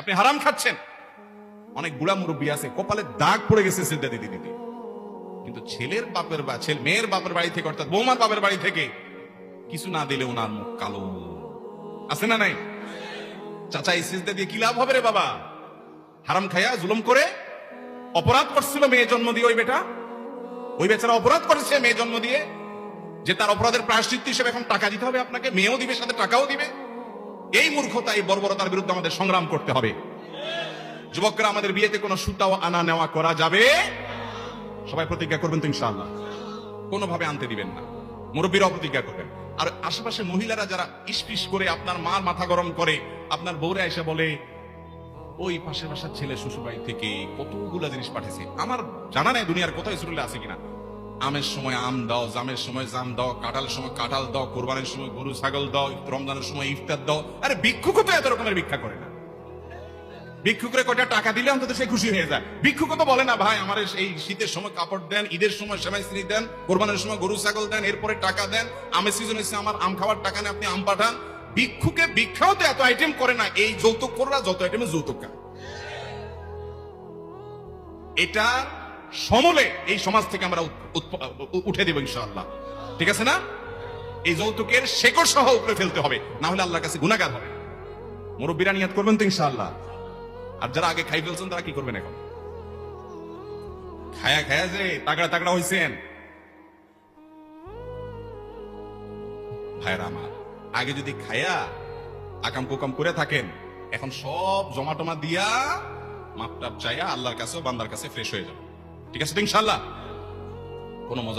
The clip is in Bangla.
আপনি হারাম খাচ্ছেন। অনেক বুড়া মুরব্বী আছে কপালে দাগ পড়ে গেছে সিজদা দিতে দিতে, কিন্তু ছেলের বাপের বা মেয়ের বাপের বাড়ি থেকে অর্থাৎ বৌমার বাপের বাড়ি থেকে কিছু না দিলে ওনার মুখ কালো। আছে না নাই? চাচা এই সিজদা দিয়ে কি লাভ হবে রে বাবা? হারাম খায়া জুলুম করে অপরাধ করছিল মেয়ে জন্ম দিয়ে। ওই বেচারা অপরাধ করেছে মেয়ে জন্ম দিয়ে, যে তার অপরাধের প্রায়শ্চিত্ত হিসেবে এখন টাকা দিতে হবে আপনাকে, মেয়েও দিবে সাথে টাকাও দিবে। এই মূর্খতা, এই বর্বরতার বিরুদ্ধে আমাদের সংগ্রাম করতে হবে। যুবকরা, আমাদের বিয়েতে কোনো সুতাও আনা নেওয়া করা যাবে। সবাই প্রতিজ্ঞা করবেন তো ইনশাআল্লাহ? কোনোভাবে আনতে দিবেন না। মুরব্বীরাও প্রতিজ্ঞা করবেন। আর আশেপাশে মহিলারা যারা ইসপিস করে আপনার মার মাথা গরম করে, আপনার বউরে এসে বলে ওই পাশের বাসার ছেলে শ্বশুরবাড়ি থেকে কতগুলা জিনিস পাঠিয়েছে, আমার জানা নাই দুনিয়ার কোথায় শুরুলে আছে কিনা। আমের সময় আম দাও, জামের সময় জাম দাও, কাঁঠালের সময় কাঁঠাল দাও, কোরবানির সময় গরু ছাগল দাও, রমজানের সময় ইফতার দাও। আরে ভিক্ষুকও তো এত রকমের ভিক্ষা করে না। ভিক্ষুকরে কয়টা টাকা দিলে অন্তত সে খুশি হয়ে যায়। ভিক্ষুকও তো বলে না ভাই আমার এই শীতের সময় কাপড় দেন, ঈদের সময় সেমাই স্ত্রী দেন, কোরবানির সময় গরু ছাগল দেন, এরপরে টাকা দেন, আমের সিজন এসে আমার আম খাওয়ার টাকা নেই, আপনি আম পাঠান। ভিক্ষুকে ভিক্ষাও তো এত আইটেম করে না। এই যৌতুক কররা যত আইটেমে যৌতুক খায়, এটা সমলে এই সমাজ থেকে আমরা উঠে দেব ইনশাআল্লাহ। ঠিক আছে না? এই যৌতুকের শেকড় সহ উপরে ফেলতে হবে, না হলে আল্লাহর কাছে গুনাহগার হবে। মুরব্বীরা নিয়ত করবেন তো ইনশাআল্লাহ? আর যারা আগে খাই ফেলছেন তারা কি করবেন এখন? খায়া খায়া যে তাগড়া তাগড়া হইছেন ভাইরা আমার, আগে যদি খায়া আকাম কুকাম করে থাকেন, এখন সব জমা টমা দিয়া মাপটাপ চাইয়া আল্লাহর কাছে বান্দার কাছে ফ্রেশ হয়ে যাবে। ঠিক আছে তো ইনশাআল্লাহ? কোনো মজার